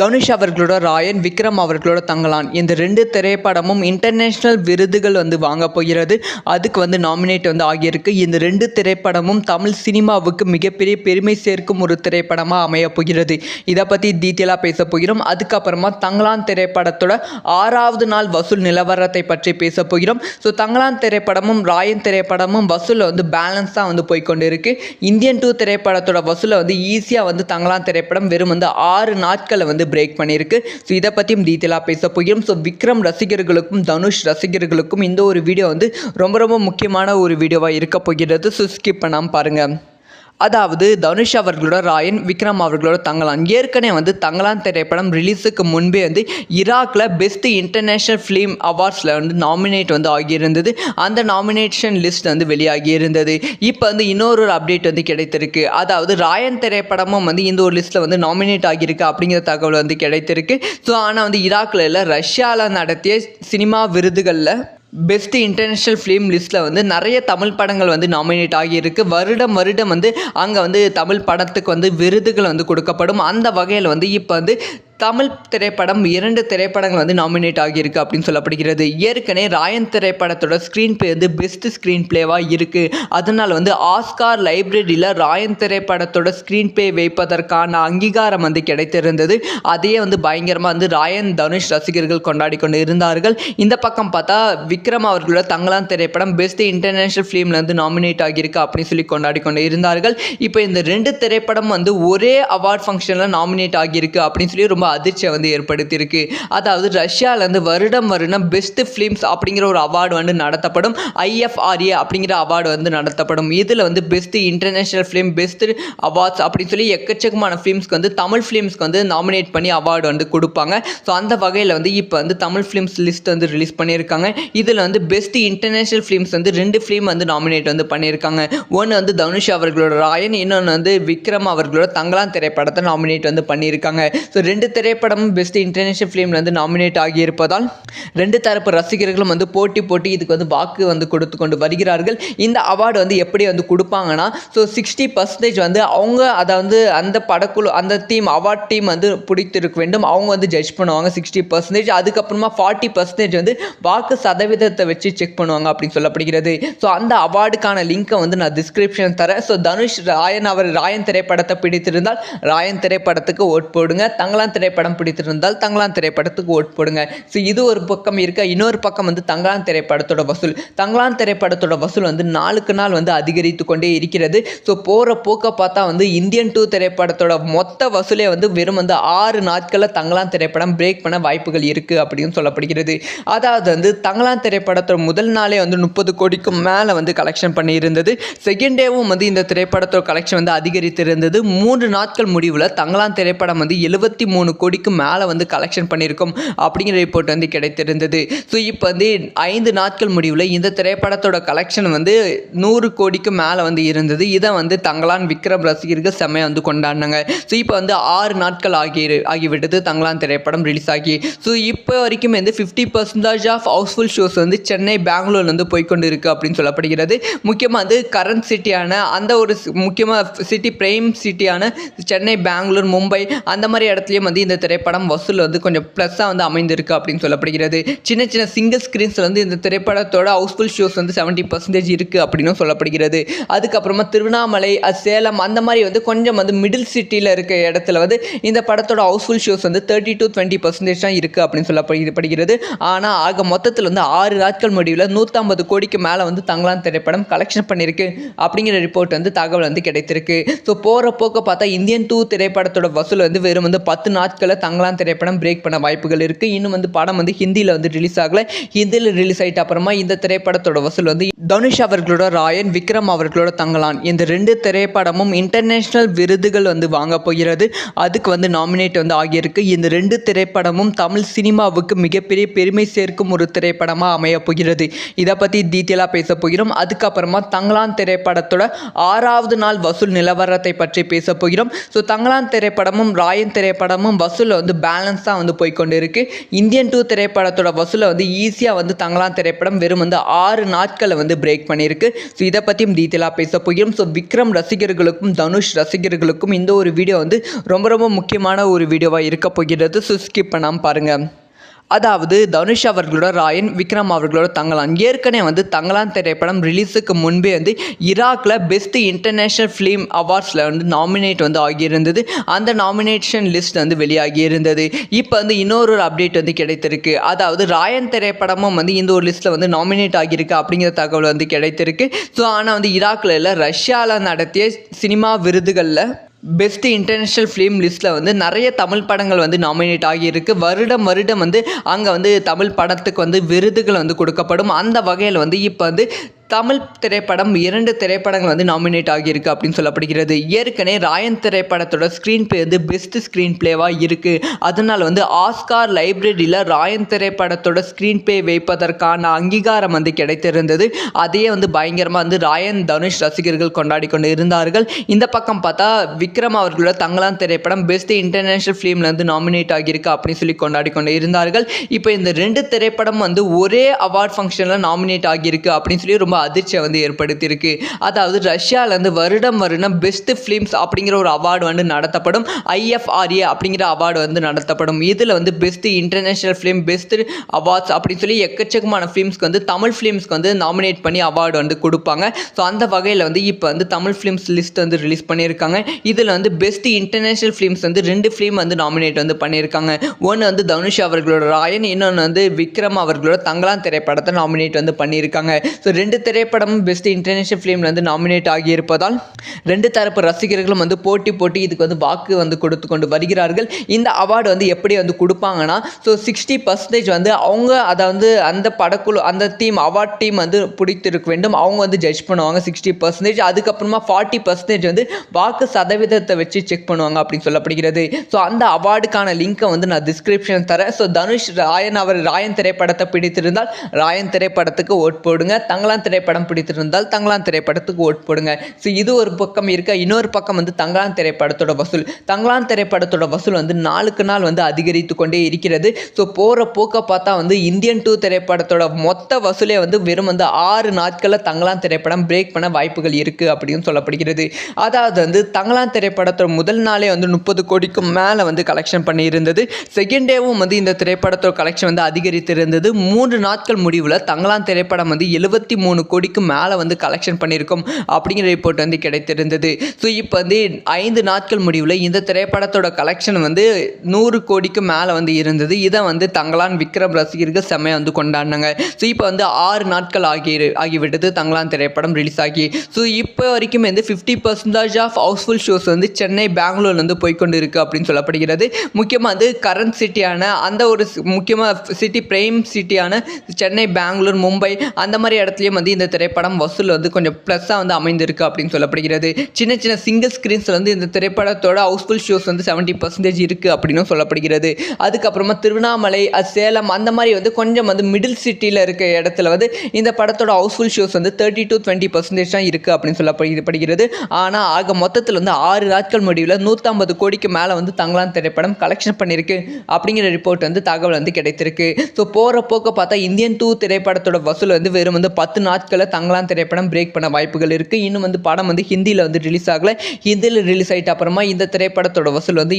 தனுஷ் அவர்களோட ராயன், விக்ரம் அவர்களோட தங்கலான் இந்த 2 திரைப்படமும் இன்டர்நேஷ்னல் விருதுகள் வாங்க போகிறது. அதுக்கு நாமினேட் ஆகியிருக்கு. இந்த 2 திரைப்படமும் தமிழ் சினிமாவுக்கு மிகப்பெரிய பெருமை சேர்க்கும் ஒரு திரைப்படமாக அமைய போகிறது. இதை பற்றி டீட்டெயிலாக பேச போகிறோம். அதுக்கப்புறமா தங்கலான் திரைப்படத்தோட 6வது நாள் வசூல் நிலவரத்தை பற்றி பேச போகிறோம். ஸோ தங்கலான் திரைப்படமும் ராயன் திரைப்படமும் வசூலில் பேலன்ஸாக போய்கொண்டு இருக்கு. இந்தியன் 2 திரைப்படத்தோட வசூலை ஈஸியாக தங்கலான் திரைப்படம் வெறும் 6 நாட்களை பிரேக் பண்ணியிருக்கு. ஸோ இதை பற்றியும் டீட்டெயிலாக பேச போகிறோம். ஸோ விக்ரம் ரசிகர்களுக்கும் தனுஷ் ரசிகர்களுக்கும் இந்த ஒரு வீடியோ ரொம்ப ரொம்ப முக்கியமான ஒரு வீடியோவாக இருக்க போகிறது. ஸோ ஸ்கிப் பண்ணாமல் பாருங்கள். அதாவது தனுஷ் அவர்களோட ராயன், விக்ரம் அவர்களோட தங்கலான் ஏற்கனவே தங்கலான் திரைப்படம் ரிலீஸுக்கு முன்பே ஈராக்கில் பெஸ்ட் இன்டர்நேஷ்னல் ஃபிலிம் அவார்ட்ஸில் நாமினேட் ஆகியிருந்தது. அந்த நாமினேஷன் லிஸ்ட் வெளியாகி இருந்தது. இப்போ இன்னொரு அப்டேட் கிடைத்திருக்கு. அதாவது ராயன் திரைப்படமும் இந்த ஒரு லிஸ்ட்டில் நாமினேட் ஆகியிருக்கு அப்படிங்கிற தகவல் கிடைத்திருக்கு. ஸோ ஆனால் ஈராக்கில் இல்லை, ரஷ்யாவில் நடத்திய சினிமா விருதுகளில் பெஸ்ட் இன்டர்நேஷ்னல் ஃபிலிம் லிஸ்ட்டில் நிறைய தமிழ் படங்கள் நாமினேட் ஆகியிருக்கு. வருடம் அங்கே தமிழ் படத்துக்கு விருதுகள் கொடுக்கப்படும். அந்த வகையில் இப்போ தமிழ் திரைப்படம் 2 திரைப்படங்கள் நாமினேட் ஆகியிருக்கு அப்படின்னு சொல்லப்படுகிறது. ஏற்கனவே ராயன் திரைப்படத்தோட ஸ்க்ரீன் பிளே பெஸ்ட் ஸ்க்ரீன் பிளேவாக இருக்குது. அதனால் ஆஸ்கார் லைப்ரரியில் ராயன் திரைப்படத்தோட ஸ்க்ரீன் பிளே வைப்பதற்கான அங்கீகாரம் கிடைத்திருந்தது. அதையே பயங்கரமாக ராயன் தனுஷ் ரசிகர்கள் கொண்டாடி கொண்டு இருந்தார்கள். இந்த பக்கம் பார்த்தா விக்ரம் அவர்களோட தங்கலான் திரைப்படம் பெஸ்ட் இன்டர்நேஷ்னல் ஃபிலிமில் நாமினேட் ஆகியிருக்கு அப்படின்னு சொல்லி கொண்டாடி கொண்டு இருந்தார்கள். இப்போ இந்த 2 திரைப்படம் ஒரே அவார்ட் ஃபங்க்ஷனில் நாமினேட் ஆகியிருக்கு அப்படின்னு சொல்லி ரொம்ப அதிர்ச்சியை ஏற்படுத்தியிருக்கு. அதாவது ரஷ்யாவிலேருந்து வருடம் பெஸ்ட் ஃபிலிம்ஸ் அப்படிங்கிற ஒரு அவார்டு நடத்தப்படும். IFRA அப்படிங்கிற அவார்டு நடத்தப்படும். இதில் best international film, best awards அப்படின்னு சொல்லி எக்கச்சக்கமான ஃபிலிம்ஸ்க்கு தமிழ் ஃபிலிம்ஸ்க்கு நாமினேட் பண்ணி அவார்டு கொடுப்பாங்க. ஸோ அந்த வகையில் இப்போ தமிழ் ஃபிலிம்ஸ் லிஸ்ட் ரிலீஸ் பண்ணியிருக்காங்க. இதில் best international films 2 film nominate பண்ணியிருக்காங்க. ஒன்று தனுஷ் அவர்களோட ராயன், இன்னொன்று விக்ரம் அவர்களோட தங்கலான் திரைப்படத்தை நாமினேட் பண்ணியிருக்காங்க. ஸோ 2 திரைப்படமும் பெஸ்ட் இன்டர்நேஷ்னல் ஃபிலிமில் நாமினேட் ஆகியிருப்பதால் 2 தரப்பு ரசிகர்களும் போட்டி இதுக்கு வாக்கு கொடுத்து கொண்டு வருகிறார்கள். இந்த அவார்டு எப்படி கொடுப்பாங்கன்னா, ஸோ 60% அவங்க அதாவது அந்த படக்குழு, அந்த டீம், அவார்ட் டீம் பிடித்திருக்க வேண்டும். அவங்க ஜட்ஜ் பண்ணுவாங்க 60%. அதுக்கப்புறமா 40% வாக்கு சதவீதத்தை வச்சு செக் பண்ணுவாங்க அப்படின்னு சொல்லப்படுகிறது. ஸோ அந்த அவார்டுக்கான லிங்கை நான் டிஸ்கிரிப்ஷன் தரேன். ஸோ தனுஷ் ராயன் திரைப்படத்தை பிடித்திருந்தால் ராயன் திரைப்படத்துக்கு ஓட் போடுங்க. தங்கலான் திரைப்படம் பிடித்திருந்தால் தங்கலான் திரைப்படத்துக்கு ஓட் போடுங்க. ஸோ இது ஒரு பக்கம் இருக்க. இன்னொரு பக்கம் தங்கலான் திரைப்படத்தோட வசூல், தங்கலான் திரைப்படத்தோட வசூல் நாளுக்கு நாள் அதிகரித்து கொண்டே இருக்கிறது. ஸோ போகிற போக்க பார்த்தா இந்தியன் 2 திரைப்படத்தோட மொத்த வசூலே வெறும் 6 நாட்களில் தங்கலான் திரைப்படம் பிரேக் பண்ண வாய்ப்புகள் இருக்குது அப்படின்னு சொல்லப்படுகிறது. அதாவது தங்கலான் திரைப்படத்தோட முதல் நாளே 30 கோடிக்கும் மேலே கலெக்ஷன் பண்ணியிருந்தது. செகண்ட் டேவும் இந்த திரைப்படத்தோட கலெக்ஷன் அதிகரித்திருந்தது. 3 நாட்கள் முடிவில் தங்கலான் திரைப்படம் 73 கோடிக்கு மேலே கலெக்ஷன் பண்ணியிருக்கோம் அப்படிங்கிற ரிப்போர்ட் கிடைத்திருந்தது. ஸோ இப்போ 5 நாட்கள் முடிவில் இந்த திரைப்படத்தோட கலெக்ஷன் 100 கோடிக்கு மேலே இருந்தது. இதை தங்கலான் விக்ரம் ரசிகர்கள் செம்மையாக கொண்டாடினாங்க. ஸோ இப்போ 6 நாட்கள் ஆகிவிட்டது தங்கலான் திரைப்படம் ரிலீஸ் ஆகி. ஸோ இப்போ வரைக்கும் 50% ஆஃப் ஹவுஸ்ஃபுல் ஷோஸ் சென்னை, பெங்களூர்லேருந்து போய்கொண்டு இருக்குது அப்படின்னு சொல்லப்படுகிறது. முக்கியமாக கரண்ட் சிட்டியான அந்த ஒரு முக்கியமாக சிட்டி, பிரைம் சிட்டியான சென்னை, பெங்களூர், மும்பை அந்த மாதிரி இடத்துலையும் இந்த திரைப்படம் வசூல் கொஞ்சம் ப்ளஸ்ஸாக அமைந்திருக்கு அப்படின்னு சொல்லப்படுகிறது. சின்ன சின்ன சிங்கிள் ஸ்க்ரீன்ஸில் இந்த திரைப்படத்தோட ஹவுஸ்ஃபுல் ஷோஸ் 70% இருக்குது அப்படின்னு சொல்லப்படுகிறது. அதுக்கப்புறமா திருவண்ணாமலை, சேலம் அந்த மாதிரி கொஞ்சம் மிடில் சிட்டியில் இருக்க இடத்துல இந்த படத்தோட ஹவுஸ்ஃபுல் ஷோஸ் 30 to 20% தான் இருக்குது அப்படின்னு சொல்லப்படுகிறது. ஆனால் ஆக மொத்தத்தில் 6 நாட்கள் முடிவில் 150 கோடிக்கு மேலே தங்கலான் திரைப்படம் கலெக்ஷன் பண்ணியிருக்கு அப்படிங்கிற ரிப்போர்ட் தகவல் கிடைத்திருக்கு. ஸோ போகிற போக்க பார்த்தா இந்தியன் 2 திரைப்படத்தோட வசூல் வெறும் 10 நாட்களில் தங்கலான் திரைப்படம் பிரேக் பண்ண வாய்ப்புகள் இருக்குது. இன்னும் படம் ஹிந்தியில் ரிலீஸ் ஆகலை. ஹிந்தியில் ரிலீஸ் ஆகிட்ட அப்புறமா இந்த திரைப்படத்தோட வசூல் தனுஷ் அவர்களோட ராயன், விக்ரம் அவர்களோட தங்கலான் இந்த 2 திரைப்படமும் இன்டர்நேஷ்னல் விருதுகள் வாங்க போகிறது. அதுக்கு நாமினேட் ஆகியிருக்கு. இந்த 2 திரைப்படமும் தமிழ் சினிமாவுக்கு மிகப்பெரிய பெருமை சேர்க்கும் ஒரு திரைப்படமாக அமைய போகிறது. இதை பற்றி டீட்டெயிலாக பேச போகிறோம். அதுக்கப்புறமா தங்கலான் திரைப்படத்தோட 6வது நாள் வசூல் நிலவரத்தை பற்றி பேச போகிறோம். ஸோ தங்கலான் திரைப்படமும் ராயன் திரைப்படமும் வசூலில் வந்து பேலன்ஸாக வந்து போய்கொண்டு இருக்குது. இந்தியன் 2 திரைப்படத்தோட வசூலை வந்து ஈஸியாக வந்து தங்கலான் திரைப்படம் வெறும் வந்து 6 நாட்களை வந்து பிரேக் பண்ணியிருக்கு. ஸோ இதை பற்றியும் டீட்டெயிலாக பேச போகிறோம். ஸோ விக்ரம் ரசிகர்களுக்கும் தனுஷ் ரசிகர்களுக்கும் இந்த ஒரு வீடியோ வந்து ரொம்ப ரொம்ப முக்கியமான ஒரு வீடியோவாக இருக்க போகிறது. ஸோ ஸ்கிப் பண்ணாமல் பாருங்கள். அதாவது தனுஷ் அவர்களோட ராயன், விக்ரம் அவர்களோட தங்கலான். ஏற்கனவே வந்து தங்கலான் திரைப்படம் ரிலீஸுக்கு முன்பே வந்து ஈராக்கில் பெஸ்ட் இன்டர்நேஷ்னல் ஃபிலிம் அவார்ட்ஸில் வந்து நாமினேட் வந்து ஆகியிருந்தது. அந்த நாமினேஷன் லிஸ்ட் வந்து வெளியாகி இருந்தது. இப்போ வந்து இன்னொரு அப்டேட் வந்து கிடைத்திருக்கு. அதாவது ராயன் திரைப்படமும் வந்து இந்த ஒரு லிஸ்ட்டில் வந்து நாமினேட் ஆகியிருக்கு அப்படிங்கிற தகவல் வந்து கிடைத்திருக்கு. ஸோ ஆனால் வந்து ஈராக்கில் இல்லை, ரஷ்யாவில் நடத்திய சினிமா விருதுகளில் பெஸ்ட் இன்டர்நேஷ்னல் ஃபிலிம் லிஸ்ட்டில் வந்து நிறைய தமிழ் படங்கள் வந்து நாமினேட் ஆகியிருக்கு. வருடம் வந்து அங்கே வந்து தமிழ் படத்துக்கு வந்து விருதுகள் வந்து கொடுக்கப்படும். அந்த வகையில் வந்து இப்போ வந்து தமிழ் திரைப்படம் 2 திரைப்படங்கள் வந்து நாமினேட் ஆகியிருக்கு அப்படின்னு சொல்லப்படுகிறது. ஏற்கனவே ராயன் திரைப்படத்தோட ஸ்க்ரீன் பிளே வந்து பெஸ்ட் ஸ்க்ரீன் பிளேவாக இருக்குது. அதனால் வந்து ஆஸ்கார் லைப்ரரியில் ராயன் திரைப்படத்தோட ஸ்க்ரீன் பிளே வைப்பதற்கான அங்கீகாரம் வந்து கிடைத்திருந்தது. அதையே வந்து பயங்கரமாக வந்து ராயன் தனுஷ் ரசிகர்கள் கொண்டாடி கொண்டு இருந்தார்கள். இந்த பக்கம் பார்த்தா விக்ரம் அவர்களோட தங்கலான் திரைப்படம் பெஸ்ட் இன்டர்நேஷ்னல் ஃபிலிமில் வந்து நாமினேட் ஆகியிருக்கு அப்படின்னு சொல்லி கொண்டாடி கொண்டு இருந்தார்கள். இப்போ இந்த 2 திரைப்படம் வந்து ஒரே அவார்ட் ஃபங்க்ஷனில் நாமினேட் ஆகியிருக்கு அப்படின்னு சொல்லி ரொம்ப அதிர்ச்சியை வந்து ஏற்படுத்தியிருக்கு. அதாவது ரஷ்யாவிலேருந்து வருடம் பெஸ்ட் ஃபிலிம்ஸ் அப்படிங்கிற ஒரு அவார்டு வந்து நடத்தப்படும். IFRA அப்படிங்கிற அவார்டு வந்து நடத்தப்படும். இதில் வந்து best international film, best awards அப்படின்னு சொல்லி எக்கச்சக்கமான ஃபிலிம்ஸ்க்கு வந்து தமிழ் ஃபிலிம்ஸ்க்கு வந்து நாமினேட் பண்ணி அவார்டு வந்து கொடுப்பாங்க. ஸோ அந்த வகையில் வந்து இப்போ வந்து தமிழ் ஃபிலிம்ஸ் லிஸ்ட் வந்து ரிலீஸ் பண்ணியிருக்காங்க. இதில் வந்து பெஸ்ட் இன்டர்நேஷ்னல் ஃபிலிம்ஸ் வந்து 2 ஃபிலிம் வந்து நாமினேட் வந்து பண்ணியிருக்காங்க. ஒன்று வந்து தனுஷ் அவர்களோட ராயன், இன்னொன்று வந்து விக்ரம் அவர்களோட தங்கலான் திரைப்படத்தை நாமினேட் வந்து பண்ணியிருக்காங்க. ஸோ 2 திரைப்படமும் பெஸ்ட் இன்டர்நேஷ்னல் ஃபிலிமில் வந்து நாமினேட் ஆகியிருப்பதால் 2 தரப்பு ரசிகர்களும் வந்து போட்டி இதுக்கு வந்து வாக்கு வந்து கொடுத்து கொண்டு வருகிறார்கள். இந்த அவார்டு வந்து எப்படி வந்து கொடுப்பாங்கன்னா, ஸோ 60% வந்து அவங்க அதை வந்து அந்த படக்குழு, அந்த டீம், அவார்ட் டீம் வந்து பிடித்திருக்க வேண்டும். அவங்க வந்து ஜட்ஜ் பண்ணுவாங்க 60%. அதுக்கப்புறமா 40% வந்து வாக்கு சதவீதத்தை வச்சு செக் பண்ணுவாங்க அப்படின்னு சொல்லப்படுகிறது. ஸோ அந்த அவார்டுக்கான லிங்கை வந்து நான் டிஸ்கிரிப்ஷன் தரேன். ஸோ தனுஷ் ராயன் திரைப்படத்தை பிடித்திருந்தால் ராயன் திரைப்படத்துக்கு ஓட் போடுங்க. தங்கலான் திரைப்படம் பிடித்திருந்தால் தங்கலான் திரைப்படத்துக்கு ஓட் போடுங்க. ஸோ இது ஒரு பக்கம் இருக்க. இன்னொரு பக்கம் வந்து தங்கலான் திரைப்படத்தோட வசூல். தங்கலான் திரைப்படத்தோட வசூல் வந்து நாளுக்கு நாள் வந்து அதிகரித்து கொண்டே இருக்கிறது. ஸோ போகிற போக்க பார்த்தா வந்து இந்தியன் 2 திரைப்படத்தோட மொத்த வசூலே வந்து வெறும் வந்து 6 நாட்களில் தங்கலான் திரைப்படம் பிரேக் பண்ண வாய்ப்புகள் இருக்குது அப்படின்னு சொல்லப்படுகிறது. அதாவது வந்து தங்கலான் திரைப்படத்தோட முதல் நாளே வந்து 30 கோடிக்கும் மேலே வந்து கலெக்ஷன் பண்ணியிருந்தது. செகண்ட் டேவும் வந்து இந்த திரைப்படத்தோட கலெக்ஷன் வந்து அதிகரித்து இருந்தது. 3 நாட்கள் முடிவில் தங்கலான் திரைப்படம் வந்து 73 கோடிக்கு மேலே வந்து கலெக்ஷன் பண்ணியிருக்கோம் அப்படிங்கிற ரிப்போர்ட் வந்து கிடைத்திருந்தது. ஸோ இப்போ வந்து 5 நாட்கள் முடிவில் இந்த திரைப்படத்தோட கலெக்ஷன் வந்து 100 கோடிக்கு மேலே வந்து இருந்தது. இதை வந்து தங்கலான் விக்ரம் ரசிகர்கள் செம்மையாக வந்து கொண்டாடினாங்க. ஸோ இப்போ வந்து 6 நாட்கள் ஆகிவிட்டது தங்கலான் திரைப்படம் ரிலீஸ் ஆகி. ஸோ இப்போ வரைக்கும் வந்து 50% ஆஃப் ஹவுஸ்ஃபுல் ஷோஸ் வந்து சென்னை, பெங்களூர் வந்து போய்கொண்டு இருக்குது அப்படின்னு சொல்லப்படுகிறது. முக்கியமாக வந்து கரண்ட் சிட்டியான அந்த ஒரு முக்கியமாக சிட்டி, பிரைம் சிட்டியான சென்னை, பெங்களூர், மும்பை அந்த மாதிரி இடத்துலையும் வந்து இந்த திரைப்படம் வசூல் வந்து கொஞ்சம் ப்ளஸ்ஸாக வந்து அமைந்திருக்கு அப்படின்னு சொல்லப்படுகிறது. சின்ன சிங்கிள் ஸ்க்ரீன்ஸில் வந்து இந்த திரைப்படத்தோட ஹவுஸ்ஃபுல் ஷோஸ் வந்து 70% இருக்குது அப்படின்னு சொல்லப்படுகிறது. அதுக்கப்புறமா திருவண்ணாமலை, சேலம் அந்த மாதிரி வந்து கொஞ்சம் வந்து மிடில் சிட்டியில் இருக்க இடத்துல வந்து இந்த படத்தோட ஹவுஸ்ஃபுல் ஷோஸ் வந்து 30 to 20% தான் இருக்குது அப்படின்னு சொல்லப்படுகிறது. ஆனால் ஆக மொத்தத்தில் வந்து 6 நாட்கள் முடிவில் 150 கோடிக்கு மேலே வந்து தங்கலான் திரைப்படம் கலெக்ஷன் பண்ணியிருக்கு அப்படிங்கிற ரிப்போர்ட் வந்து தகவல் வந்து கிடைத்திருக்கு. ஸோ போகிற போக்க பார்த்தா இந்தியன் 2 திரைப்படத்தோட வசூல் வந்து வெறும் வந்து 10 நாட்களில் தங்கலான் திரைப்படம் பிரேக் பண்ண வாய்ப்புகள் இருக்குது. இன்னும் வந்து படம் வந்து ஹிந்தியில் வந்து ரிலீஸ் ஆகலை. ஹிந்தியில் ரிலீஸ் ஆகிட்ட அப்புறமா இந்த திரைப்படத்தோட வசூல் வந்து